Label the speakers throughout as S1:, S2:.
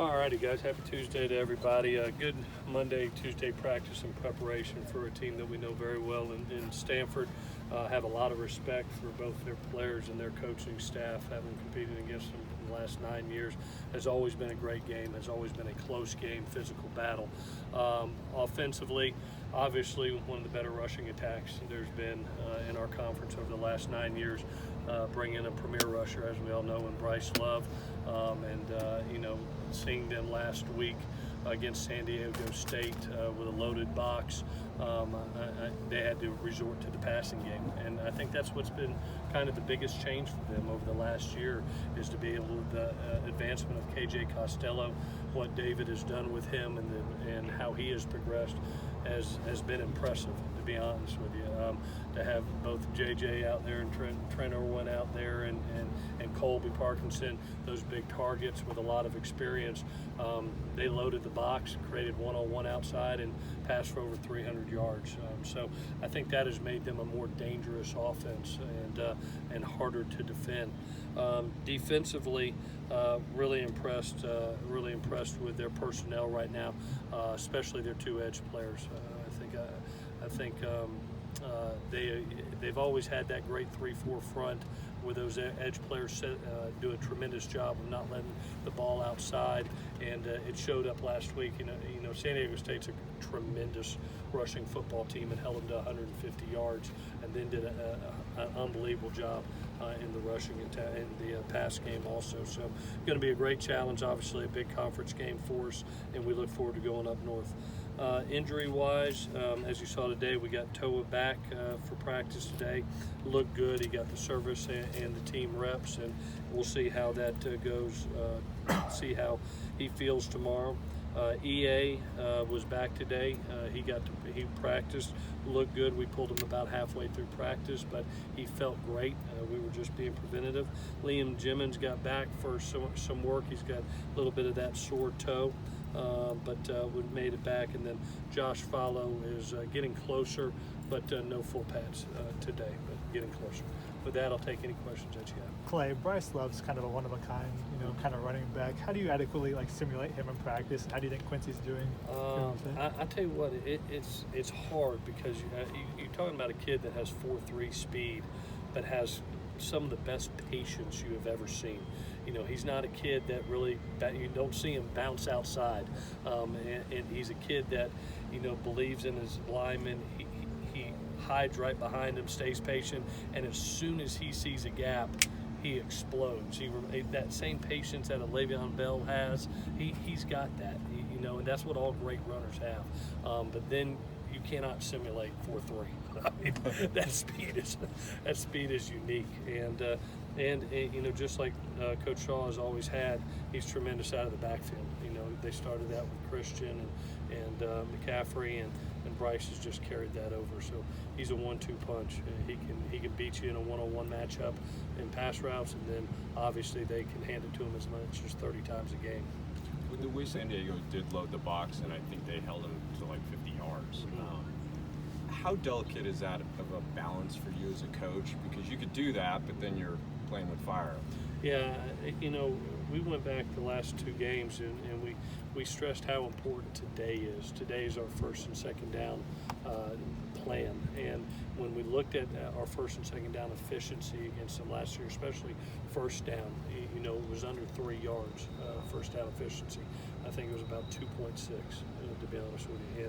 S1: All righty, guys. Happy Tuesday to everybody. Good Monday, Tuesday practice and preparation for a team that we know very well in Stanford. Have a lot of respect for both their players and their coaching staff, having competed against them in the last 9 years. Has always been a great game, has always been a close game, physical battle. Offensively, obviously one of the better rushing attacks there's been in our conference over the last 9 years. Bring in a premier rusher, as we all know, in Bryce Love, seeing them last week against San Diego State with a loaded box, they had to resort to the passing game, and I think that's what's been kind of the biggest change for them over the last year, is to be able to the advancement of KJ Costello, what David has done with him, and how he has progressed has been impressive, to be honest with you. To have both JJ out there and Trent Irwin out there and Colby Parkinson, those big targets with a lot of experience. They loaded the box, created one-on-one outside, and passed for over 300 yards. So I think that has made them a more dangerous offense and harder to defend. Defensively, really impressed with their personnel right now, especially their two edge players. I think they've always had that great 3-4 front, where those edge players do a tremendous job of not letting the ball outside, and it showed up last week. San Diego State's a tremendous rushing football team, and held them to 150 yards, and then did an unbelievable job in the rushing attack, in the pass game also. So going to be a great challenge, obviously a big conference game for us, and we look forward to going up north. Injury-wise, as you saw today, we got Toa back for practice today. Looked good. He got the service and the team reps, and we'll see how that goes. See how he feels tomorrow. EA was back today. He practiced, looked good. We pulled him about halfway through practice, but he felt great. We were just being preventative. Liam Jimmons got back for some work. He's got a little bit of that sore toe, but we made it back. And then Josh Follow is getting closer, but no full pads today, but getting closer. With that, I'll take any questions that you have.
S2: Clay, Bryce Love's kind of a one-of-a-kind, kind of running back. How do you adequately simulate him in practice? How do you think Quincy's doing?
S1: I tell you what, it's hard, because you're talking about a kid that has 4.3 speed, but has some of the best patience you have ever seen. He's not a kid that you don't see him bounce outside, and he's a kid that believes in his lineman. He hides right behind him, stays patient, and as soon as he sees a gap, he explodes. That same patience that a Le'Veon Bell has, he's got that, and that's what all great runners have. But then you cannot simulate 4.3. That speed is unique, and just like Coach Shaw has always had, he's tremendous out of the backfield. They started that with Christian and McCaffrey, and Bryce has just carried that over. So he's a 1-2 punch. He can beat you in a one-on-one matchup in pass routes, and then obviously they can hand it to him as much as 30 times a game.
S3: With the way San Diego did load the box, and I think they held him to 50 yards. Mm-hmm. How delicate is that of a balance for you as a coach? Because you could do that, but then you're playing with fire.
S1: Yeah, we went back the last 2 games, and we stressed how important today is. Today is our first and second down plan, and when we looked at our first and second down efficiency against them last year, especially first down, it was under 3 yards first down efficiency. I think it was about 2.6, to be honest with you.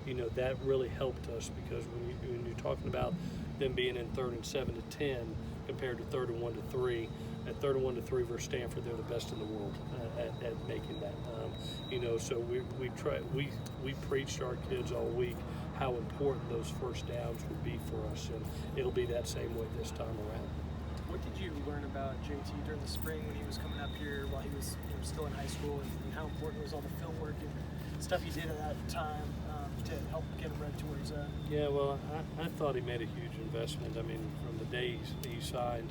S1: And that really helped us, because when you're talking about them being in 3rd and 7 to 10 compared to 3rd and 1 to 3. At 3rd and 1 to 3 versus Stanford, they're the best in the world at making that. So we preached to our kids all week how important those first downs would be for us, and it'll be that same way this time around.
S4: What did you learn about JT during the spring when he was coming up here while he was still in high school, and how important was all the film work and stuff he did at that time to help get him ready to where he's at?
S1: Yeah, well, I thought he made a huge investment. I mean, from the day he signed,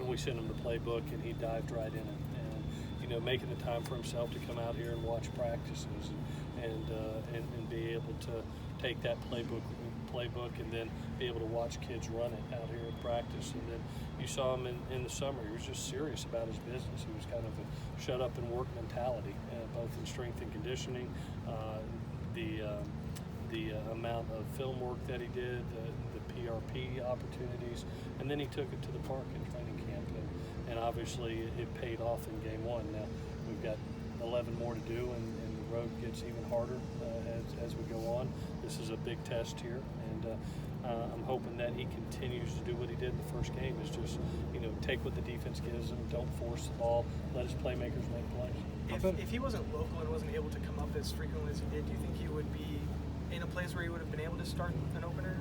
S1: we sent him the playbook, and he dived right in it. And making the time for himself to come out here and watch practices and be able to take that playbook playbook, and then be able to watch kids run it out here in practice. And then you saw him in the summer. He was just serious about his business. He was kind of a shut up and work mentality, both in strength and conditioning, the amount of film work that he did, the PRP opportunities, and then he took it to the park in training camp, and obviously it paid off in game one. Now we've got 11 more to do, and the road gets even harder as we go on. This is a big test here, and I'm hoping that he continues to do what he did in the first game, is just, take what the defense gives him, don't force the ball, let his playmakers make plays.
S4: If he wasn't local and wasn't able to come up as frequently as he did, do you think he would be in a place where he would have been able to start an opener?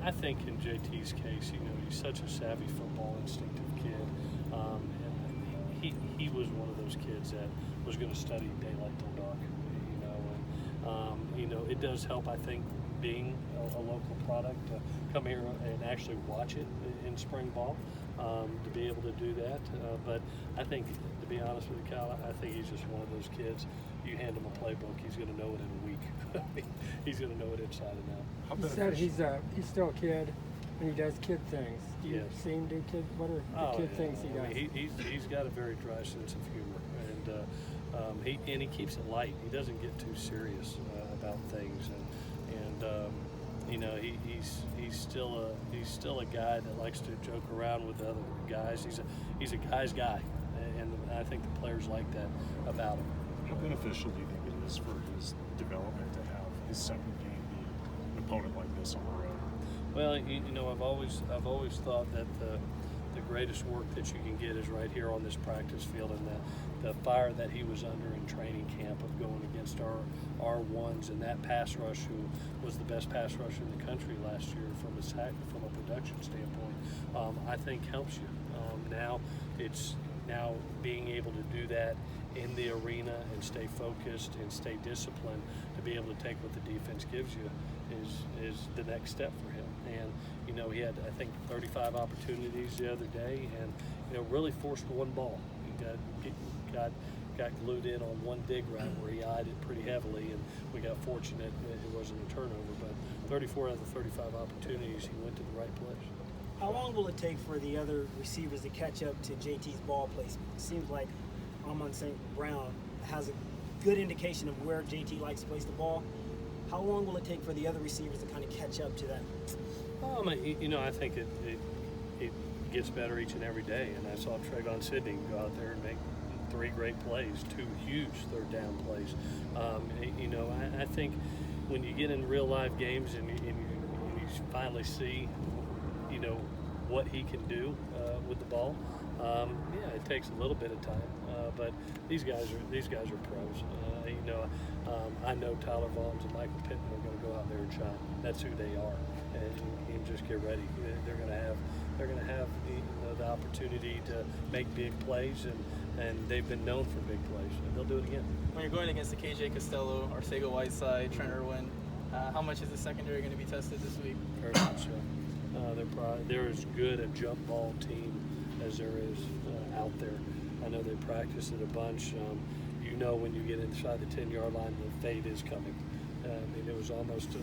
S1: I think in JT's case, he's such a savvy football instinctive kid. And he was one of those kids that was going to study daylight till dark, and it does help, I think, being a local product, to come here and actually watch it in spring ball, to be able to do that. But I think, to be honest with you, Kyle, I think he's just one of those kids. You hand him a playbook, he's going to know it in a week. He's going to know it inside and out.
S5: He said he's still a kid and he does kid things. Do you see him do kid? What are the kid things he does?
S1: I mean, he's got a very dry sense of humor, and he keeps it light. He doesn't get too serious about things, and he's still a guy that likes to joke around with the other guys. He's a guy's guy, and I think the players like that about him.
S6: How beneficial do you think it is for his development to have his second game be an opponent like this on the road?
S1: Well, I've always thought that the greatest work that you can get is right here on this practice field, and the fire that he was under in training camp of going against our ones and that pass rush, who was the best pass rusher in the country last year from a production standpoint, I think helps you. Now being able to do that in the arena and stay focused and stay disciplined, to be able to take what the defense gives you is the next step for him. And he had, I think, 35 opportunities the other day, and really forced one ball. He got glued in on one dig route where he eyed it pretty heavily, and we got fortunate it wasn't a turnover. But 34 out of the 35 opportunities, he went to the right place.
S7: How long will it take for the other receivers to catch up to JT's ball placement? It seems like Amon St. Brown has a good indication of where JT likes to place the ball. How long will it take for the other receivers to kind of catch up to that?
S1: I think it gets better each and every day. And I saw Trayvon Sidney go out there and make 3 great plays, 2 huge third down plays. I think when you get in real live games and you finally see, what he can do with the ball, it takes a little bit of time. But these guys are pros. I know Tyler Vaughns and Michael Pittman are going to go out there and shine. That's who they are, and just get ready. They're going to have the opportunity to make big plays, and they've been known for big plays, and they'll do it again.
S8: When you're going against the KJ Costello, Arcega Whiteside, Trent Irwin, how much is the secondary going to be tested this week?
S1: Very much so. They're as good a jump ball team as there is out there. I know they practice it a bunch. When you get inside the 10-yard line, the fade is coming. It was almost to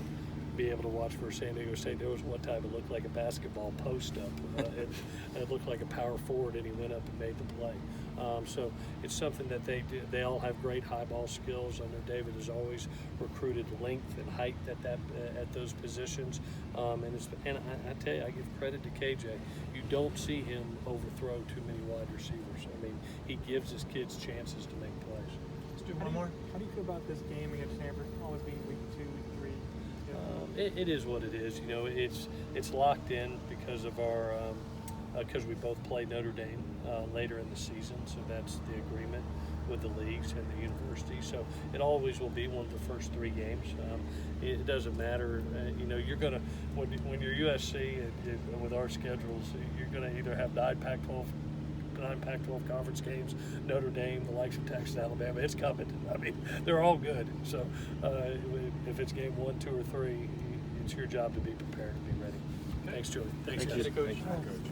S1: be able to watch for San Diego State. There was one time it looked like a basketball post-up. It looked like a power forward, and he went up and made the play. So it's something that they do. They all have great high ball skills. I know David has always recruited length and height at those positions. And I tell you, I give credit to KJ. You don't see him overthrow too many wide receivers. I mean, he gives his kids chances to make plays.
S2: Let's do one more. How do you feel about this game against Stanford always being week 2, week 3?
S1: It is what it is. It's locked in because of our because we both played Notre Dame later in the season, so that's the agreement with the leagues and the university. So it always will be one of the first 3 games. It doesn't matter. You're gonna when you're USC with our schedules, you're gonna either have 9 Pac-12 conference games, Notre Dame, the likes of Texas, Alabama. It's coming. I mean, they're all good. So if it's game 1, 2, or 3, it's your job to be prepared to be ready. Thanks, Julie. Thanks,
S8: Thank you, Coach.
S6: Thank you, Coach.